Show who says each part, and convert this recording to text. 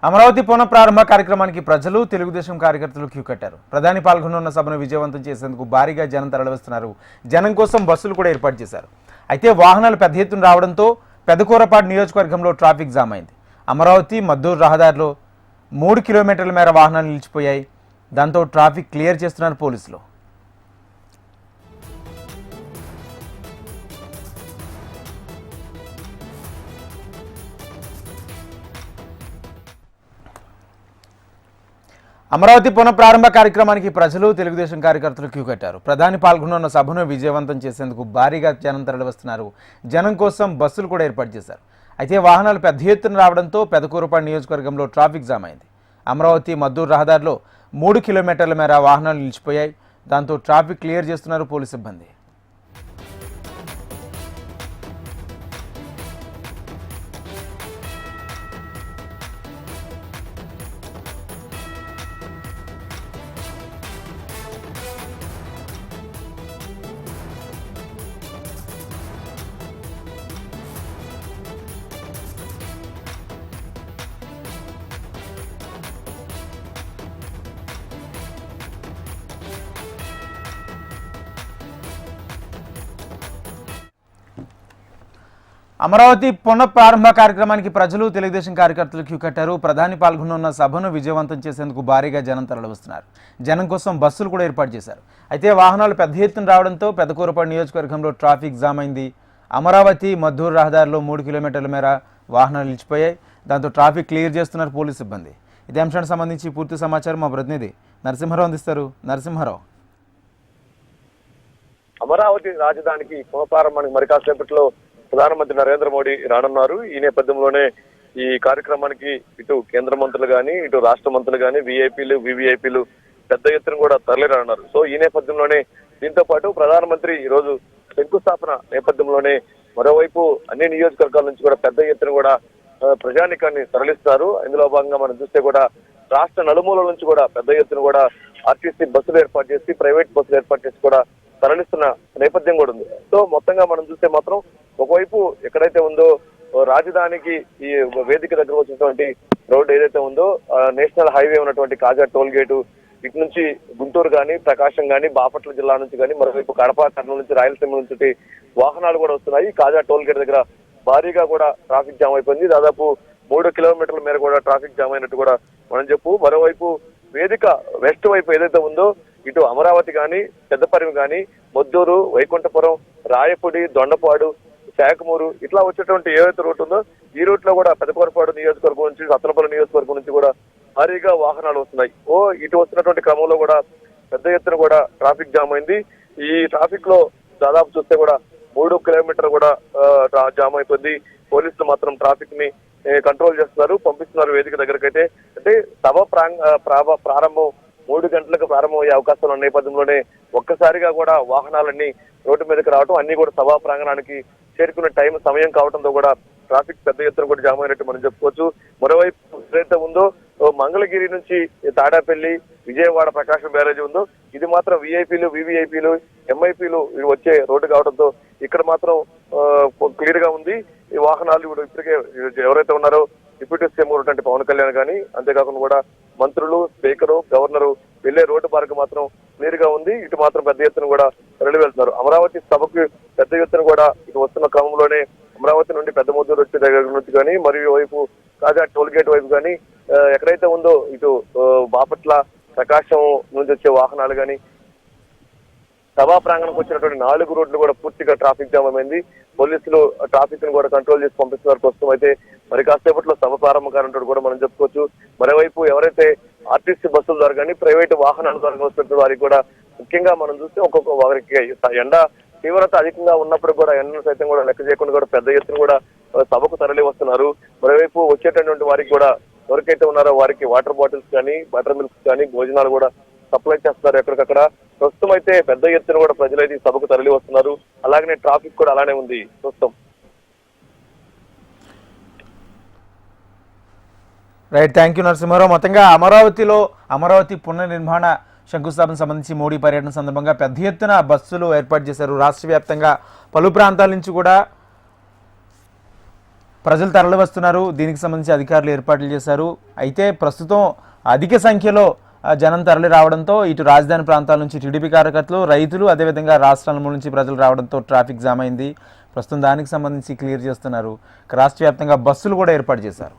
Speaker 1: అమరావతి పునఃప్రారంభ కార్యక్రమానికి ప్రజలు తెలుగుదేశం కార్యకర్తలు క్యూ కట్టారు. ప్రధాని పాల్గొన్న సభను విజయవంతం చేసేందుకు భారీగా జనం తరలివస్తున్నారు. జనం కోసం బస్సులు కూడా ఏర్పాటు చేశారు. అయితే వాహనాలు పెద్ద ఎత్తున రావడంతో పెదకూరపాడు నియోజకవర్గంలో ట్రాఫిక్ జామ్ అయింది. అమరావతి మద్దూరు రహదారిలో 3 కిలోమీటర్ల మేర వాహనాలు నిలిచిపోయాయి. దాంతో ట్రాఫిక్ క్లియర్ చేస్తున్నారు పోలీసులు. అమరావతి పునఃప్రారంభ కార్యక్రమానికి ప్రజలు తెలుగుదేశం కార్యకర్తలు క్యూ కట్టారు. ప్రధాని పాల్గొన్న సభను విజయవంతం చేసేందుకు భారీగా జనం తరలివస్తున్నారు. జనం కోసం బస్సులు కూడా ఏర్పాటు చేశారు. అయితే వాహనాలు పెద్ద ఎత్తున రావడంతో పెదకూరపాడు నియోజకవర్గంలో ట్రాఫిక్ జామ్ అయింది. అమరావతి మద్దూరు రహదారిలో 3 కిలోమీటర్ల మేర వాహనాలు నిలిచిపోయాయి. దాంతో ట్రాఫిక్ క్లియర్ చేస్తున్నారు పోలీసు సిబ్బంది. అమరావతి పునఃప్రారంభ కార్యక్రమానికి ప్రజలు తెలుగుదేశం కార్యకర్తలు క్యూ కట్టారు. ప్రధాని పాల్గొన్న సభను విజయవంతం చేసేందుకు భారీగా జనం తరలివస్తున్నారు. జనం కోసం బస్సులు కూడా ఏర్పాటు చేశారు. అయితే వాహనాలు పెద్ద ఎత్తున రావడంతో పెదకూరపాడు నియోజకవర్గంలో ట్రాఫిక్ జామ్ అయింది. అమరావతి మద్దూరు రహదారిలో 3 కిలోమీటర్ల మేర వాహనాలు నిలిచిపోయాయి. దాంతో ట్రాఫిక్ క్లియర్ చేస్తున్నారు పోలీసు సిబ్బంది. ఇదే అంశానికి సంబంధించి పూర్తి సమాచారం మా ప్రతినిధి నరసింహారావు అందిస్తారు. నరసింహారావు,
Speaker 2: అమరావతి రాజధానికి పునఃప్రారంభానికి మరి కాసేపట్లో ప్రధానమంత్రి నరేంద్ర మోడీ రానున్నారు. ఈ నేపథ్యంలోనే ఈ కార్యక్రమానికి ఇటు కేంద్ర మంత్రులు కానీ ఇటు రాష్ట్ర మంత్రులు కానీ విఐపీలు వివిఐపీలు పెద్ద ఎత్తున కూడా తరలి రానున్నారు. సో ఈ నేపథ్యంలోనే దీంతో పాటు ప్రధానమంత్రి ఈ రోజు శంకుస్థాపన నేపథ్యంలోనే మరోవైపు అన్ని నియోజకవర్గాల నుంచి కూడా పెద్ద ఎత్తున కూడా ప్రజానికాన్ని తరలిస్తారు. ఇందులో భాగంగా మనం చూస్తే కూడా రాష్ట్ర నలుమూలల నుంచి కూడా పెద్ద ఎత్తున కూడా ఆర్టీసీ బస్సులు ఏర్పాటు చేసి ప్రైవేట్ బస్సులు ఏర్పాటు చేసి కూడా తరలిస్తున్న నేపథ్యం కూడా ఉంది. సో మొత్తంగా మనం చూస్తే మాత్రం ఒకవైపు ఎక్కడైతే ఉందో రాజధానికి ఈ వేదిక దగ్గర వచ్చినటువంటి రోడ్డు ఏదైతే ఉందో నేషనల్ హైవే ఉన్నటువంటి కాజా టోల్ గేటు ఇటు నుంచి గుంటూరు కానీ ప్రకాశం కానీ బాపట్ల జిల్లా నుంచి కానీ మరోవైపు కడప కర్నూలు నుంచి రాయలసీమ నుంచి వాహనాలు కూడా వస్తున్నాయి. కాజా టోల్ గేట్ దగ్గర భారీగా కూడా ట్రాఫిక్ జామ్ అయిపోయింది. దాదాపు 3 కిలోమీటర్ల మేర కూడా ట్రాఫిక్ జామ్ అయినట్టు కూడా మనం చెప్పు. మరోవైపు వేదిక వెస్ట్ వైపు ఏదైతే ఉందో ఇటు అమరావతి కానీ పెద్దపరిమి కానీ మొద్దూరు వైకుంఠపురం రాయపూడి దొండపాడు శాఖమూరు ఇట్లా వచ్చేటువంటి ఏదైతే రూట్ ఉందో ఈ రూట్ లో కూడా పెదకూరపాడు నియోజకవర్గం నుంచి సత్తనపల్లి నియోజకవర్గం నుంచి కూడా భారీగా వాహనాలు వస్తున్నాయి. ఇటు వస్తున్నటువంటి క్రమంలో కూడా పెద్ద ఎత్తున కూడా ట్రాఫిక్ జామ్ అయింది. ఈ ట్రాఫిక్ లో దాదాపు చూస్తే కూడా 3 కిలోమీటర్ కూడా జామ్ అయిపోయింది. పోలీసులు మాత్రం ట్రాఫిక్ ని కంట్రోల్ చేస్తున్నారు, పంపిస్తున్నారు వేదిక దగ్గరకైతే. అంటే సభ ప్రారంభం 3 గంటలకు ప్రారంభమయ్యే అవకాశాలు ఉన్న నేపథ్యంలోనే ఒక్కసారిగా కూడా వాహనాలన్నీ రోడ్డు మీదకి రావడం, అన్ని కూడా సభా ప్రాంగణానికి చేరుకునే సమయం కావడంతో కూడా ట్రాఫిక్ పెద్ద ఎత్తున కూడా జామ్ అయినట్టు మనం చెప్పుకోవచ్చు. మరోవైపు ఏదైతే ఉందో మంగళగిరి నుంచి తాడాపల్లి విజయవాడ ప్రకాశం బ్యారేజీ ఉందో ఇది మాత్రం విఐపీలు వివిఐపీలు ఎంఐపీలు వచ్చే రోడ్డు కావడంతో ఇక్కడ మాత్రం క్లియర్ గా ఉంది. ఈ వాహనాలు ఇప్పుడు ఇప్పటికే ఎవరైతే ఉన్నారో డిప్యూటీ సీఎం ఉన్నటువంటి పవన్ కళ్యాణ్ కానీ అంతేకాకుండా కూడా మంత్రులు స్పీకరు గవర్నరు వెళ్లే రోడ్డు మార్గం మాత్రం క్లియర్ గా ఉంది. ఇటు మాత్రం పెద్ద ఎత్తున కూడా తరలి వెళ్తున్నారు. అమరావతి సభకు పెద్ద ఎత్తున కూడా ఇటు వస్తున్న క్రమంలోనే అమరావతి నుండి పెద్ద ముద్దూరు వచ్చే దగ్గర నుంచి కానీ మరియు వైపు కాజా టోల్ గేట్ వైపు కానీ ఎక్కడైతే ఉందో ఇటు బాపట్ల ప్రకాశం నుంచి వచ్చే వాహనాలు కానీ సభా ప్రాంగణకు వచ్చినటువంటి 4 రోడ్లు కూడా పూర్తిగా ట్రాఫిక్ జామ్ అయింది. పోలీసులు ట్రాఫిక్ ని కూడా కంట్రోల్ చేసి పంపిస్తున్నారు ప్రస్తుతం. అయితే మరి కాసేపట్లో సభ ప్రారంభకారంతో కూడా మనం చెప్పుకోవచ్చు. మరోవైపు ఎవరైతే ఆర్టీసీ బస్సుల ద్వారా కానీ ప్రైవేటు వాహనాల ద్వారా వస్తున్న వారికి కూడా ముఖ్యంగా మనం చూస్తే ఒక్కొక్క వారికి ఎండ తీవ్రత అధికంగా ఉన్నప్పుడు కూడా ఎండను సైతం కూడా లెక్క చేయకుండా కూడా పెద్ద ఎత్తున కూడా సభకు తరలి వస్తున్నారు. మరోవైపు వచ్చేటటువంటి వారికి కూడా ఎవరికైతే ఉన్నారో వారికి వాటర్ బాటిల్స్ కానీ బటర్ మిల్క్ కానీ భోజనాలు కూడా సప్లై చేస్తున్నారు ఎక్కడికక్కడ. ప్రస్తుతం అయితే పెద్ద ఎత్తున కూడా ప్రజలైతే సభకు తరలి వస్తున్నారు. అలాగనే ట్రాఫిక్ కూడా అలానే ఉంది ప్రస్తుతం.
Speaker 1: Right, thank you Narasimha Rao. మొత్తంగా అమరావతి పునర్నిర్మాణ శంకుస్థాపన సంబంధించి మోడీ పర్యటన సందర్భంగా పెద్ద ఎత్తున బస్సులు ఏర్పాటు చేశారు. రాష్ట్ర వ్యాప్తంగా పలు ప్రాంతాల నుంచి కూడా ప్రజలు తరలి వస్తున్నారు. దీనికి సంబంధించి అధికారులు ఏర్పాట్లు చేశారు. అయితే ప్రస్తుతం అధిక సంఖ్యలో జనం తరలి రావడంతో ఇటు రాజధాని ప్రాంతాల నుంచి టీడీపీ కార్యకర్తలు, రైతులు, అదేవిధంగా రాష్ట్రాల నుంచి ప్రజలు రావడంతో ట్రాఫిక్ జామ్ అయింది. ప్రస్తుతం దానికి సంబంధించి క్లియర్ చేస్తున్నారు. రాష్ట్ర వ్యాప్తంగా బస్సులు కూడా ఏర్పాటు చేశారు.